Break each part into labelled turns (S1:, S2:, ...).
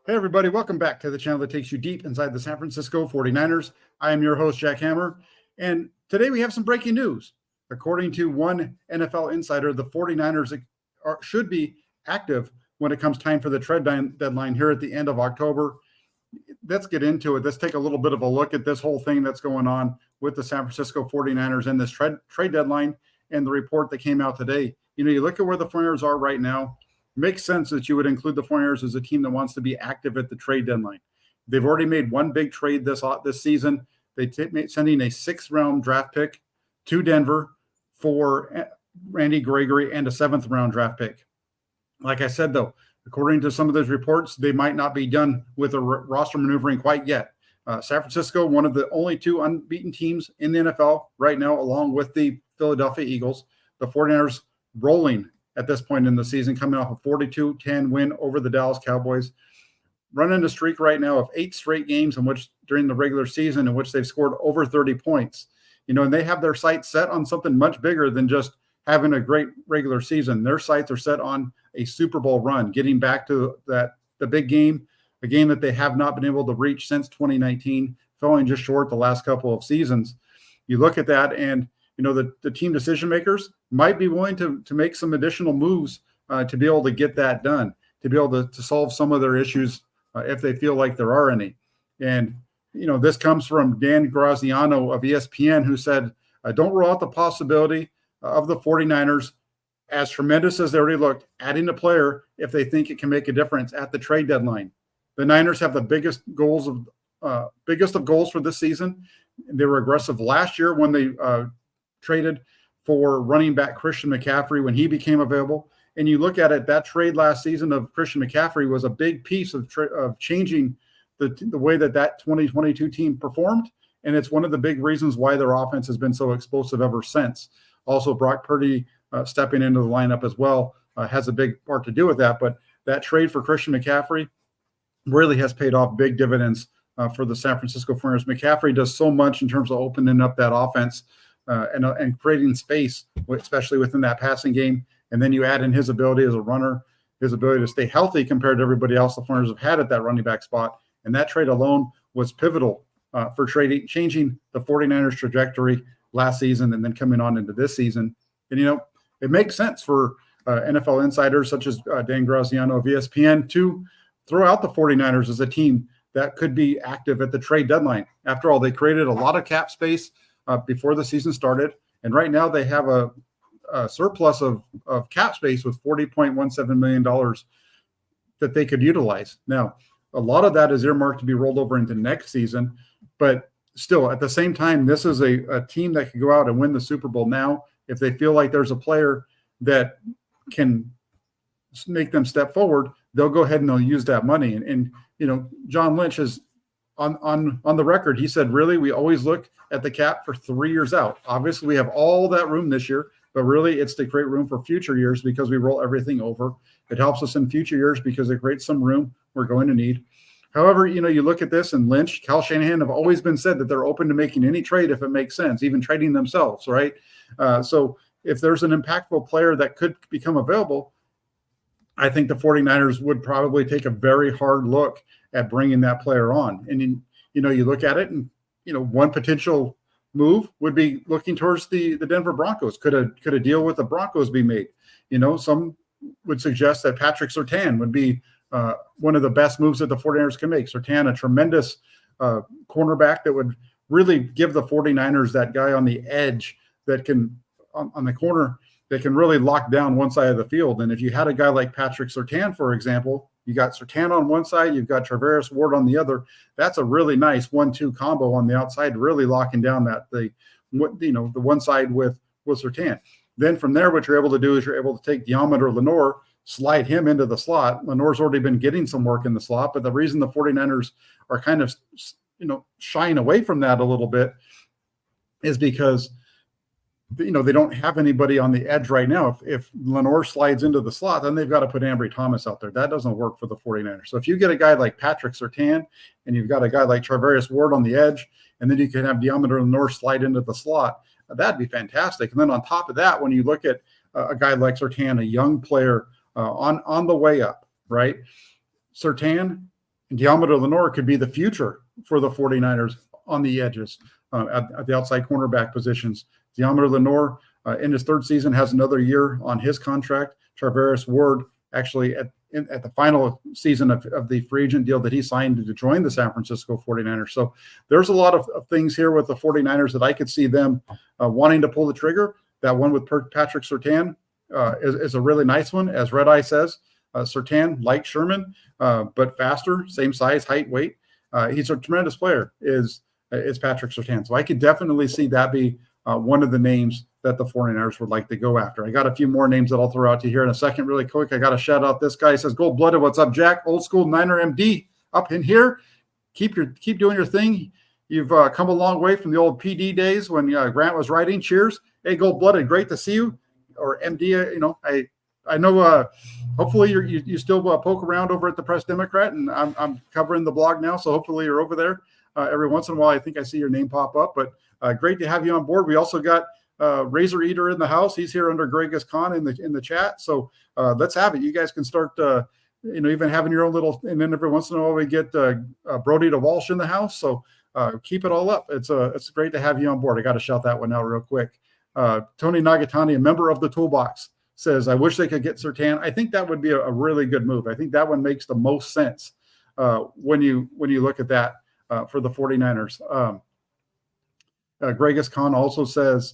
S1: Hey, everybody, welcome back to the channel that takes you deep inside the San Francisco 49ers. I am your host, Jack Hammer, and today we have some breaking news. According to one NFL insider, the 49ers should be active when it comes time for the trade deadline here at the end of October. Let's get into it. Let's take a little bit of a look at this whole thing that's going on with the San Francisco 49ers and this trade deadline and the report that came out today. You look at where the 49ers are right now. Makes sense that you would include the 49ers as a team that wants to be active at the trade deadline. They've already made one big trade this season. They sending a 6th-round draft pick to Denver for Randy Gregory and a 7th-round draft pick. Like I said, though, according to some of those reports, they might not be done with the roster maneuvering quite yet. San Francisco, one of the only 2 unbeaten teams in the NFL right now, along with the Philadelphia Eagles. The 49ers rolling at this point in the season, coming off a 42-10 win over the Dallas Cowboys, running a streak right now of 8 straight games in which during the regular season in which they've scored over 30 points. And they have their sights set on something much bigger than just having a great regular season. Their sights are set on a Super Bowl run, getting back to the big game, a game that they have not been able to reach since 2019, falling just short the last couple of seasons. You look at that and the team decision makers might be willing to make some additional moves to be able to get that done, to be able to solve some of their issues if they feel like there are any. And, this comes from Dan Graziano of ESPN, who said, don't rule out the possibility of the 49ers, as tremendous as they already looked, adding a player if they think it can make a difference at the trade deadline. The Niners have the biggest of goals for this season. They were aggressive last year when they traded for running back Christian McCaffrey when he became available. And you look at it, that trade last season of Christian McCaffrey was a big piece of changing the way that 2022 team performed. And it's one of the big reasons why their offense has been so explosive ever since. Also, Brock Purdy stepping into the lineup as well has a big part to do with that. But that trade for Christian McCaffrey really has paid off big dividends for the San Francisco 49ers. McCaffrey does so much in terms of opening up that offense and creating space, especially within that passing game. And then you add in his ability as a runner, his ability to stay healthy compared to everybody else the 49ers have had at that running back spot. And that trade alone was pivotal for changing the 49ers trajectory last season and then coming on into this season. And, it makes sense for NFL insiders such as Dan Graziano of ESPN to throw out the 49ers as a team that could be active at the trade deadline. After all, they created a lot of cap space before the season started. And right now they have a surplus of cap space with $40.17 million that they could utilize. Now, a lot of that is earmarked to be rolled over into next season. But still, at the same time, this is a team that can go out and win the Super Bowl now if they feel like there's a player that can make them step forward. They'll go ahead and they'll use that money. And John Lynch is on the record. He said, really, we always look at the cap for 3 years out. Obviously, we have all that room this year, but really it's to create room for future years because we roll everything over. It helps us in future years because it creates some room we're going to need. However, you look at this, and Lynch, Cal Shanahan have always been said that they're open to making any trade if it makes sense, even trading themselves, right? So if there's an impactful player that could become available, I think the 49ers would probably take a very hard look at bringing that player on. And, you look at it and, one potential move would be looking towards the Denver Broncos. Could a deal with the Broncos be made? Some would suggest that Patrick Surtain would be one of the best moves that the 49ers can make. Surtain, a tremendous cornerback that would really give the 49ers that guy on the edge that can, on the corner, that can really lock down one side of the field. And if you had a guy like Patrick Surtain, for example, you got Surtain on one side, you've got Travaris Ward on the other. That's a really nice 1-2 combo on the outside, really locking down the one side with Surtain. Then from there, what you're able to do is you're able to take Diameter Lenore, slide him into the slot. Lenore's already been getting some work in the slot, but the reason the 49ers are kind of, shying away from that a little bit is because they don't have anybody on the edge right now. If Lenore slides into the slot, then they've got to put Ambry Thomas out there. That doesn't work for the 49ers. So if you get a guy like Patrick Surtain and you've got a guy like Travaris Ward on the edge, and then you can have Diameter Lenore slide into the slot, that'd be fantastic. And then on top of that, when you look at a guy like Surtain, a young player on the way up, right? Surtain Diamante Lenore could be the future for the 49ers on the edges at the outside cornerback positions. Diamante Lenore in his third season has another year on his contract. Charvarius Ward actually at the final season of the free agent deal that he signed to join the San Francisco 49ers. So there's a lot of things here with the 49ers that I could see them wanting to pull the trigger. That one with Patrick Surtain is a really nice one. As Red Eye says, Surtain, like Sherman, but faster, same size, height, weight. He's a tremendous player, is Patrick Surtain. So I could definitely see that be one of the names that the 49ers would like to go after. I got a few more names that I'll throw out to you here in a second really quick. I got to shout out this guy. He says, Gold-Blooded, what's up, Jack? Old school Niner MD up in here. Keep doing your thing. You've come a long way from the old PD days when Grant was writing. Cheers. Hey, Gold-Blooded, great to see you. Or MD, I know hopefully you still poke around over at the Press Democrat, and I'm covering the blog now, so hopefully you're over there every once in a while. I think I see your name pop up, but great to have you on board. We also got Razor Eater in the house. He's here under Greg Khan in the chat. So let's have it. You guys can start, even having your own little, and then every once in a while we get Brody to Walsh in the house. So keep it all up. It's great to have you on board. I got to shout that one out real quick. Tony Nagatani, a member of the Toolbox, says, I wish they could get Surtain. I think that would be a really good move. I think that one makes the most sense when you look at that for the 49ers. Greg Khan also says,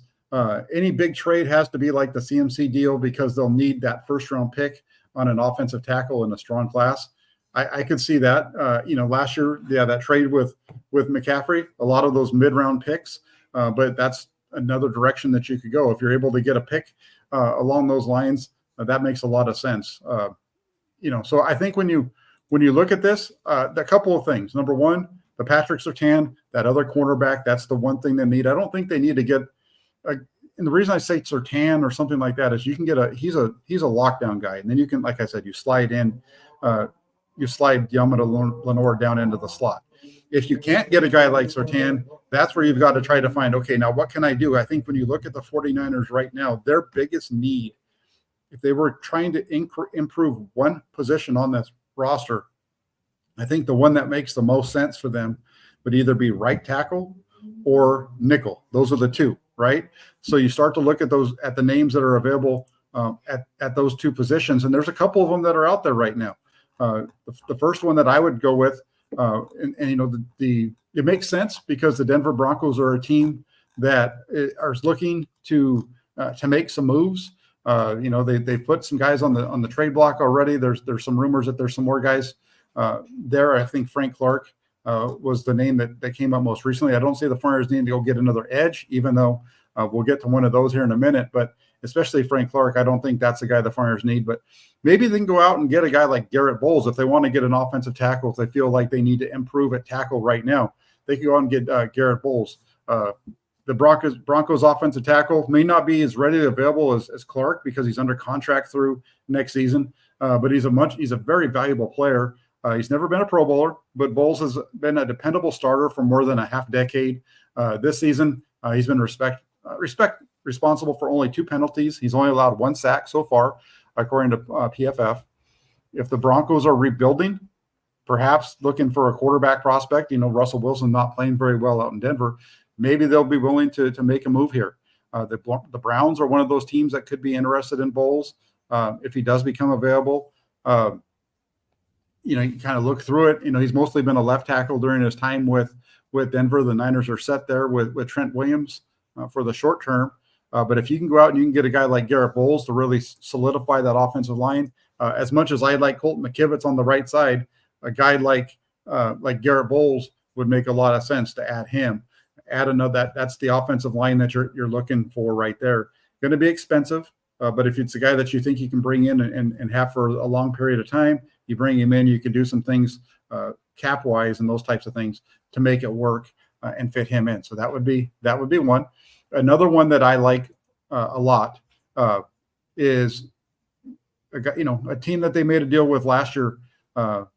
S1: any big trade has to be like the CMC deal because they'll need that first-round pick on an offensive tackle in a strong class. I could see that. Last year, that trade with McCaffrey, a lot of those mid-round picks, but that's another direction that you could go. If you're able to get a pick along those lines, that makes a lot of sense. So I think when you look at this, a couple of things. Number one, the Patrick Surtain, that other cornerback, that's the one thing they need. I don't think they need to get and the reason I say Surtain or something like that is you can get he's a lockdown guy, and then you can, like I said, you slide Diamante Lenore down into the slot. If you can't get a guy like Surtain, that's where you've got to try to find, okay, now what can I do? I think when you look at the 49ers right now, their biggest need, if they were trying to improve one position on this roster, I think the one that makes the most sense for them would either be right tackle or nickel. Those are the two, right? So you start to look at the names that are available at those two positions, and there's a couple of them that are out there right now. The first one that I would go with, it makes sense because the Denver Broncos are a team that are looking to make some moves. They put some guys on the trade block already. There's some rumors that there's some more guys there. I think Frank Clark was the name that came up most recently. I don't see the 49ers needing to go get another edge, even though we'll get to one of those here in a minute. But especially Frank Clark, I don't think that's the guy the 49ers need. But maybe they can go out and get a guy like Garrett Bowles if they want to get an offensive tackle. If they feel like they need to improve at tackle right now, they can go out and get Garrett Bowles. The Broncos offensive tackle may not be as readily available as Clark because he's under contract through next season. But he's a very valuable player. He's never been a Pro Bowler, but Bowles has been a dependable starter for more than a half decade. This season, he's been responsible for only 2 penalties. He's only allowed 1 sack so far, according to PFF. If the Broncos are rebuilding, perhaps looking for a quarterback prospect, Russell Wilson not playing very well out in Denver, maybe they'll be willing to make a move here. The Browns are one of those teams that could be interested in Bowles if he does become available. You kind of look through it. He's mostly been a left tackle during his time with Denver. The Niners are set there with Trent Williams for the short term. But if you can go out and you can get a guy like Garrett Bowles to really solidify that offensive line, as much as I like Colton McKivitz on the right side, a guy like Garrett Bowles would make a lot of sense to add him. Add another that's the offensive line that you're looking for right there. Going to be expensive, but if it's a guy that you think you can bring in and have for a long period of time, you bring him in. You can do some things cap wise and those types of things to make it work and fit him in. So that would be one. Another one that I like a lot is a team that they made a deal with last year, the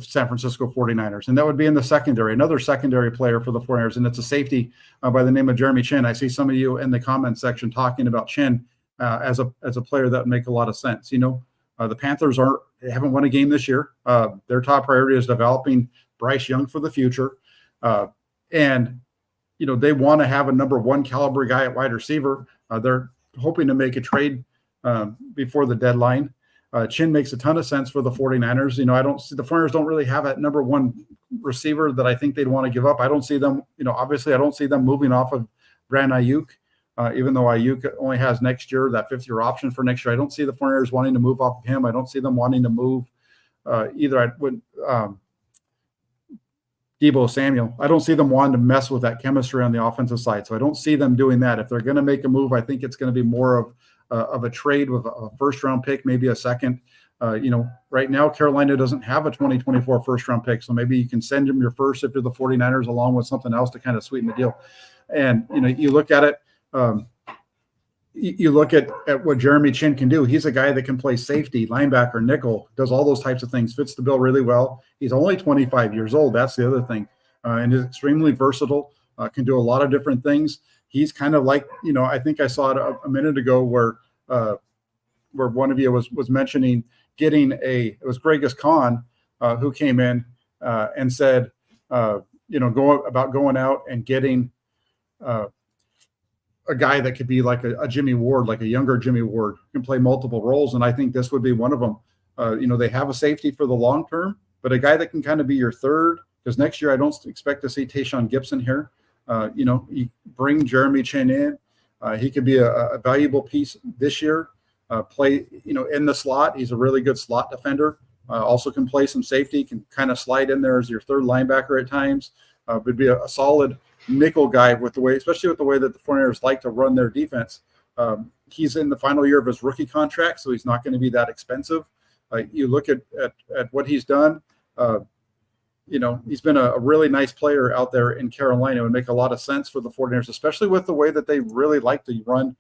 S1: San Francisco 49ers, and that would be in the secondary, another secondary player for the 49ers, and it's a safety by the name of Jeremy Chin. I see some of you in the comment section talking about Chin as a player that would make a lot of sense. The Panthers haven't won a game this year. Their top priority is developing Bryce Young for the future. And they want to have a number one caliber guy at wide receiver. They're hoping to make a trade before the deadline. Chin makes a ton of sense for the 49ers. I don't see the 49ers don't really have that number one receiver that I think they'd want to give up. I don't see them, obviously I don't see them moving off of Brandon Ayuk, even though Ayuk only has next year, that 5th-year option for next year. I don't see the 49ers wanting to move off of him. I don't see them wanting to move either. Deebo Samuel. I don't see them wanting to mess with that chemistry on the offensive side. So I don't see them doing that. If they're going to make a move, I think it's going to be more of a trade with a first-round pick, maybe a second. Right now, Carolina doesn't have a 2024 first-round pick, so maybe you can send them your first if you're the 49ers along with something else to kind of sweeten the deal. And, you look at it, you look at what Jeremy Chin can do. He's a guy that can play safety, linebacker, nickel, does all those types of things, fits the bill really well. He's only 25 years old. That's the other thing. And is extremely versatile, can do a lot of different things. He's kind of like, I think I saw it a minute ago where one of you was mentioning it was Gregus Khan who came in and said, going out and getting a guy that could be like a Jimmy Ward, like a younger Jimmy Ward, can play multiple roles. And I think this would be one of them. They have a safety for the long term, but a guy that can kind of be your third, because next year I don't expect to see Tayshaun Gibson here. You bring Jeremy Chin in. He could be a valuable piece this year. Play, in the slot. He's a really good slot defender. Also can play some safety, can kind of slide in there as your third linebacker at times. Would be a solid nickel guy especially with the way that the 49ers like to run their defense. He's in the final year of his rookie contract, so he's not going to be that expensive. You look at what he's done. He's been a really nice player out there in Carolina. It would make a lot of sense for the 49ers, especially with the way that they really like to run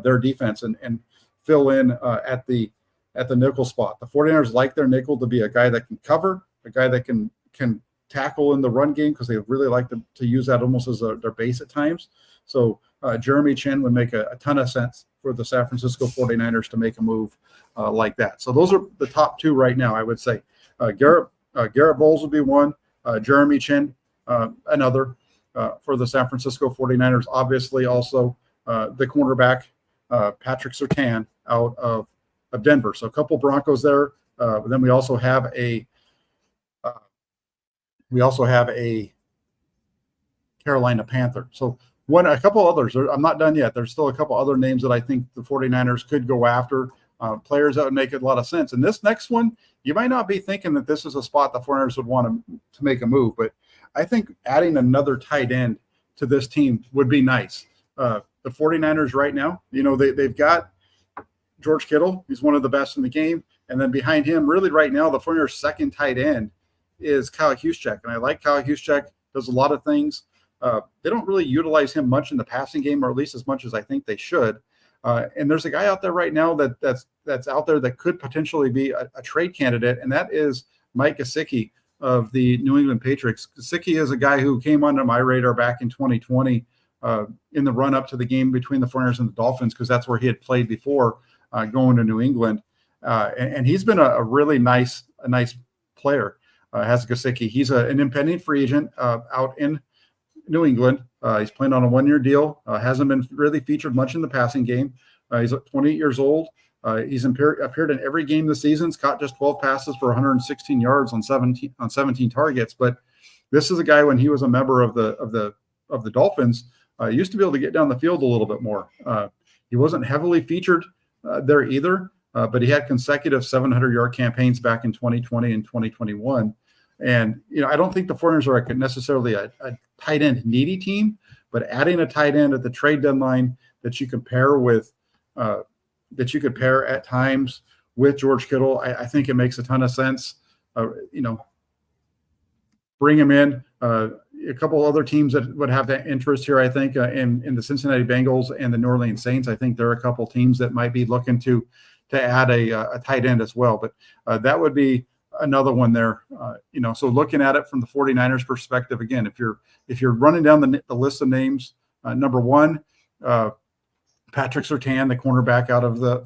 S1: their defense and fill in at the nickel spot. The 49ers like their nickel to be a guy that can cover, a guy that can tackle in the run game, because they really like to use that almost as their base at times. So Jeremy Chin would make a ton of sense for the San Francisco 49ers to make a move like that. So those are the top two right now, I would say. Garrett Bowles would be one, Jeremy Chin another for the San Francisco 49ers. Obviously also the cornerback, Patrick Surtain out of Denver. So a couple Broncos there. But then we also have a Carolina Panther. So a couple others. I'm not done yet. There's still a couple other names that I think the 49ers could go after, players that would make a lot of sense. And this next one, you might not be thinking that this is a spot the 49ers would want to make a move, but I think adding another tight end to this team would be nice. The 49ers right now, they've got George Kittle. He's one of the best in the game. And then behind him, really right now, the 49ers' second tight end is Kyle Juszczyk. And I like Kyle Juszczyk, does a lot of things. They don't really utilize him much in the passing game, or at least as much as I think they should. And there's a guy out there right now that's out there that could potentially be a trade candidate, and that is Mike Gesicki of the New England Patriots. Gesicki is a guy who came under my radar back in 2020 in the run-up to the game between the 49ers and the Dolphins, because that's where he had played before going to New England. And he's been a really nice player, has Gesicki. He's an impending free agent out in New England. He's playing on a 1-year deal. Hasn't been really featured much in the passing game. He's 28 years old. He's appeared in every game this season. He's caught just 12 passes for 116 yards on 17 targets. But this is a guy, when he was a member of the Dolphins, used to be able to get down the field a little bit more. He wasn't heavily featured there either, but he had consecutive 700-yard campaigns back in 2020 and 2021. And, I don't think the 49ers are necessarily a tight end needy team, but adding a tight end at the trade deadline that you could pair at times with George Kittle, I think it makes a ton of sense. Bring him in. A couple other teams that would have that interest here, I think, in the Cincinnati Bengals and the New Orleans Saints. I think there are a couple teams that might be looking to add a tight end as well. But that would be another one there. So looking at it from the 49ers perspective, again, if you're running down the list of names, number one, Patrick Surtain, the cornerback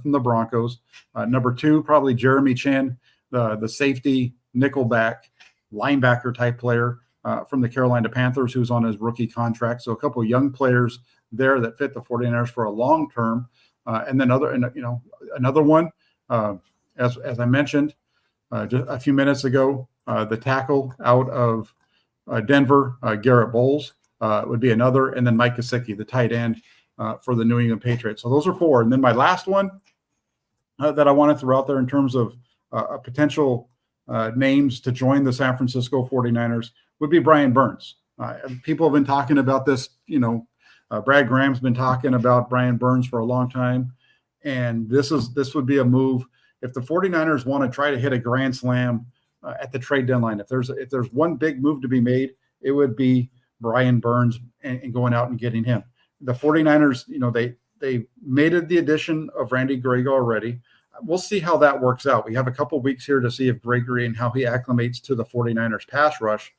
S1: from the Broncos. Number 2, probably Jeremy Chin, the safety, nickelback, linebacker type player from the Carolina Panthers, who's on his rookie contract. So a couple of young players there that fit the 49ers for a long term. And then another one, as I mentioned just a few minutes ago, the tackle out of Denver, Garrett Bowles would be another, and then Mike Gesicki, the tight end for the New England Patriots. So those are 4. And then my last one that I want to throw out there in terms of potential names to join the San Francisco 49ers would be Brian Burns. People have been talking about this, Brad Graham's been talking about Brian Burns for a long time. And this would be a move if the 49ers want to try to hit a grand slam at the trade deadline. If there's one big move to be made, it would be Brian Burns and going out and getting him. The 49ers, they made the addition of Randy Gregory already. We'll see how that works out. We have a couple weeks here to see if Gregory and how he acclimates to the 49ers pass rush.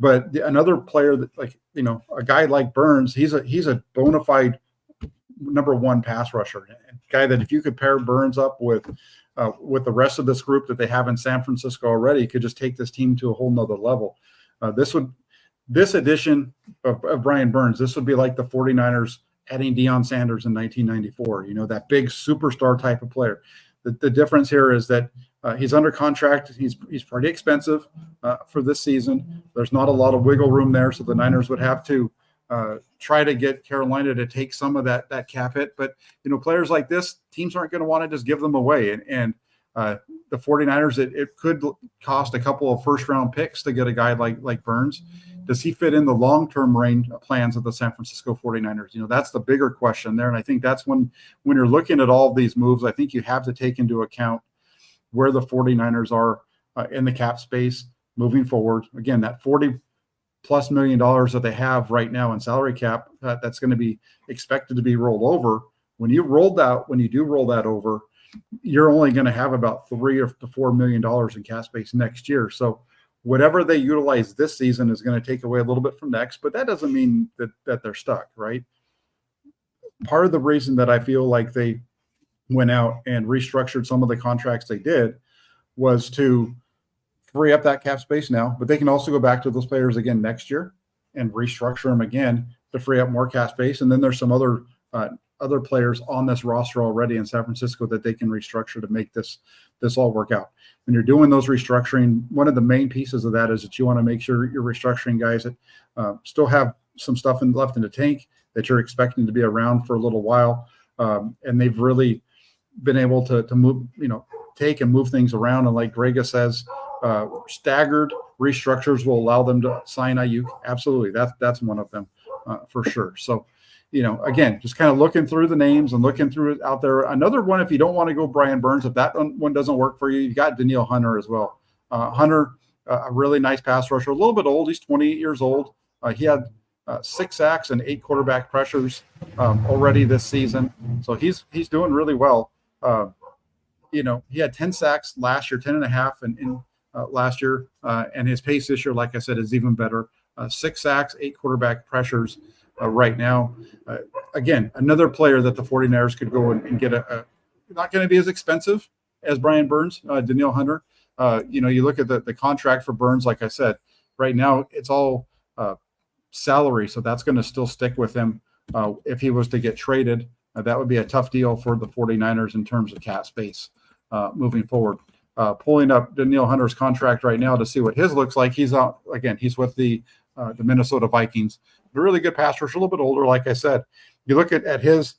S1: But another player that, a guy like Burns, he's a bona fide number 1 pass rusher, a guy that if you could pair Burns up with the rest of this group that they have in San Francisco already, could just take this team to a whole nother level. This edition of Brian Burns, this would be like the 49ers adding Deion Sanders in 1994, that big superstar type of player. The difference here is that he's under contract. He's pretty expensive for this season. There's not a lot of wiggle room there, so the Niners would have to try to get Carolina to take some of that cap hit. But, players like this, teams aren't going to want to just give them away. And the 49ers, it could cost a couple of first-round picks to get a guy like Burns. Does he fit in the long-term range plans of the San Francisco 49ers? That's the bigger question there. And I think that's when you're looking at all of these moves, I think you have to take into account where the 49ers are in the cap space moving forward. Again, that $40+ million that they have right now in salary cap, that's going to be expected to be rolled over. When you do roll that over, you're only going to have about $3 to $4 million in cap space next year. So whatever they utilize this season is going to take away a little bit from next, but that doesn't mean that they're stuck, right? Part of the reason that I feel like they went out and restructured some of the contracts they did was to free up that cap space now, but they can also go back to those players again next year and restructure them again to free up more cap space. And then there's some other players on this roster already in San Francisco that they can restructure to make this all work out. When you're doing those restructuring, one of the main pieces of that is that you want to make sure you're restructuring guys that still have some stuff left in the tank that you're expecting to be around for a little while. And they've really been able to move, take and move things around. And like Grega says, staggered restructures will allow them to sign Ayuk. Absolutely. That's one of them for sure. So, again, just kind of looking through the names and looking through it out there. Another one, if you don't want to go Brian Burns, if that one doesn't work for you, you've got Danielle Hunter as well. Hunter, a really nice pass rusher, a little bit old. He's 28 years old. He had 6 sacks and 8 quarterback pressures already this season. So he's doing really well. He had 10 sacks last year, 10 and a half in last year. And his pace this year, like I said, is even better. 6 sacks, 8 quarterback pressures. Right now, again, another player that the 49ers could go and get not going to be as expensive as Brian Burns, Danielle Hunter. You look at the contract for Burns, like I said, right now it's all salary. So that's going to still stick with him. If he was to get traded, that would be a tough deal for the 49ers in terms of cap space moving forward. Pulling up Danielle Hunter's contract right now to see what his looks like. He's out again. He's with the Minnesota Vikings. A really good pass rusher, a little bit older, like I said. You look at his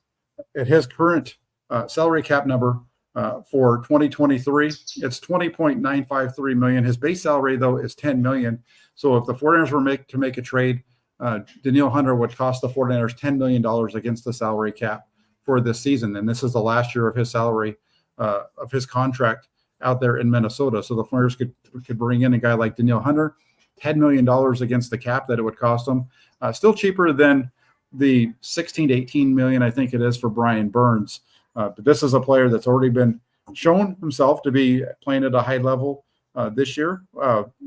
S1: current salary cap number for 2023, it's $20.953 million. His base salary, though, is $10 million. So if the 49ers were to make a trade, Danielle Hunter would cost the 49ers $10 million against the salary cap for this season. And this is the last year of his salary, of his contract out there in Minnesota. So the 49ers could bring in a guy like Danielle Hunter, $10 million against the cap that it would cost them. Still cheaper than the 16 to 18 million, I think it is, for Brian Burns. But this is a player that's already been shown himself to be playing at a high level this year.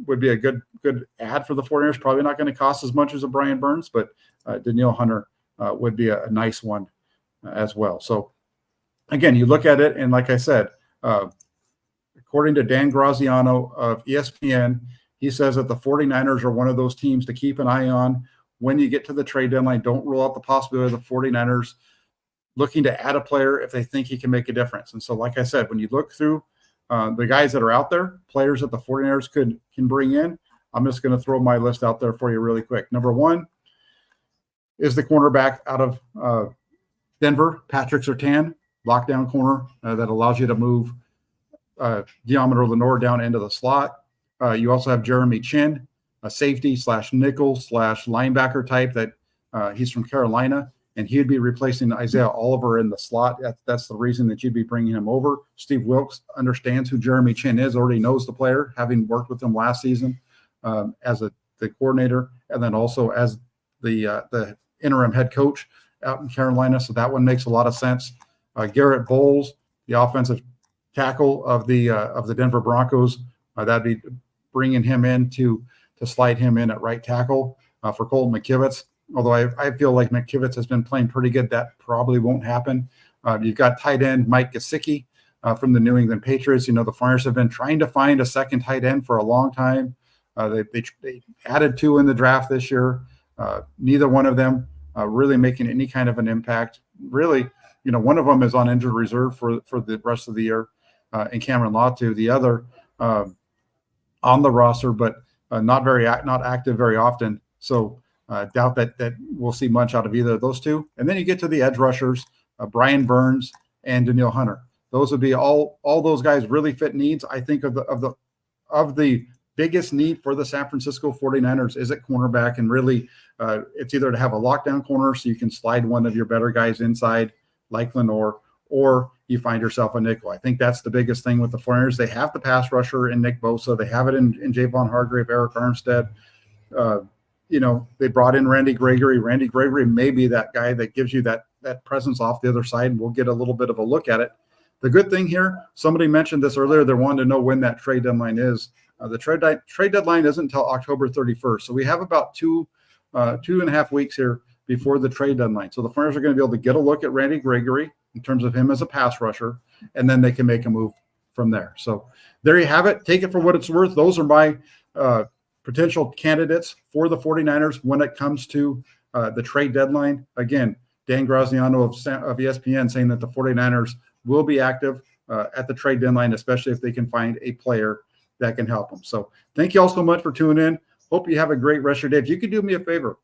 S1: Would be a good add for the 49ers. Probably not going to cost as much as a Brian Burns, but Danielle Hunter would be a nice one as well. So again, you look at it, and like I said, according to Dan Graziano of ESPN, he says that the 49ers are one of those teams to keep an eye on when you get to the trade deadline. Don't rule out the possibility of the 49ers looking to add a player if they think he can make a difference. And so, like I said, when you look through the guys that are out there, players that the 49ers can bring in, I'm just going to throw my list out there for you really quick. Number one is the cornerback out of Denver, Patrick Surtain, lockdown corner that allows you to move Deommodore Lenoir down into the slot. You also have Jeremy Chin, a safety / nickel / linebacker type that he's from Carolina, and he'd be replacing Isaiah Oliver in the slot. That's the reason that you'd be bringing him over. Steve Wilkes understands who Jeremy Chin is, already knows the player, having worked with him last season as the coordinator, and then also as the interim head coach out in Carolina. So that one makes a lot of sense. Garrett Bowles, the offensive tackle of the Denver Broncos, that'd be bringing him in to slide him in at right tackle for Colton McKivitz. Although I feel like McKivitz has been playing pretty good, that probably won't happen. You've got tight end Mike Gesicki from the New England Patriots. You know, the Flyers have been trying to find a second tight end for a long time. They added 2 in the draft this year. Neither one of them really making any kind of an impact. Really, you know, one of them is on injured reserve for the rest of the year, and Cameron Latu. The other on the roster, but not active very often. So doubt that we'll see much out of either of those two. And then you get to the edge rushers, Brian Burns and Danielle Hunter. Those would be all those guys really fit needs. I think of the biggest need for the San Francisco 49ers is at cornerback, and really it's either to have a lockdown corner so you can slide one of your better guys inside like Lenoir, or you find yourself a nickel. I think that's the biggest thing with the 49ers. They have the pass rusher in Nick Bosa. They have it in Javon Hargrave, Eric Armstead. You know, they brought in Randy Gregory. Randy Gregory may be that guy that gives you that presence off the other side, and we'll get a little bit of a look at it. The good thing here, somebody mentioned this earlier, they're wanting to know when that trade deadline is. The trade deadline isn't until October 31st. So we have about 2.5 weeks here before the trade deadline. So the 49ers are going to be able to get a look at Randy Gregory in terms of him as a pass rusher, and then they can make a move from there. So there you have it. Take it for what it's worth. Those are my potential candidates for the 49ers when it comes to the trade deadline. Again, Dan Graziano of ESPN saying that the 49ers will be active at the trade deadline, especially if they can find a player that can help them. So thank you all so much for tuning in. Hope you have a great rest of your day. If you could do me a favor,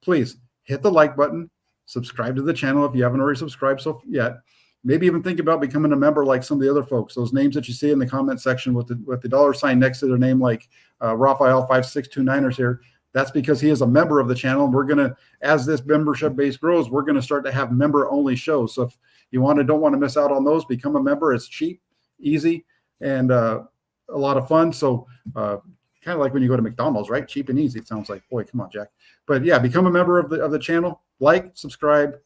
S1: please hit the like button, subscribe to the channel if you haven't already subscribed yet. Maybe even think about becoming a member like some of the other folks. Those names that you see in the comment section with the dollar sign next to their name, like Raphael 5629ers here, that's because he is a member of the channel. And we're going to, as this membership base grows, we're going to start to have member-only shows. So if you don't want to miss out on those, become a member. It's cheap, easy, and a lot of fun. So kind of like when you go to McDonald's, right? Cheap and easy. It sounds like, boy, come on, Jack. But yeah, become a member of the channel, like, subscribe,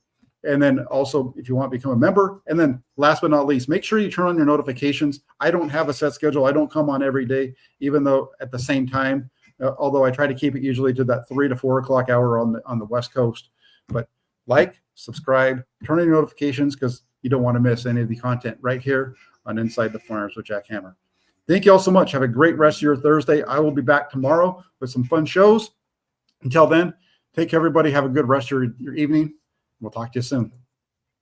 S1: and then also, if you want, become a member. And then last but not least, make sure you turn on your notifications. I don't have a set schedule. I don't come on every day, even though at the same time, although I try to keep it usually to that 3 to 4 o'clock hour on the West Coast. But like, subscribe, turn on your notifications, because you don't want to miss any of the content right here on Inside the 49ers with Jack Hammer. Thank you all so much. Have a great rest of your Thursday. I will be back tomorrow with some fun shows. Until then, take care, everybody. Have a good rest of your evening. We'll talk to you soon.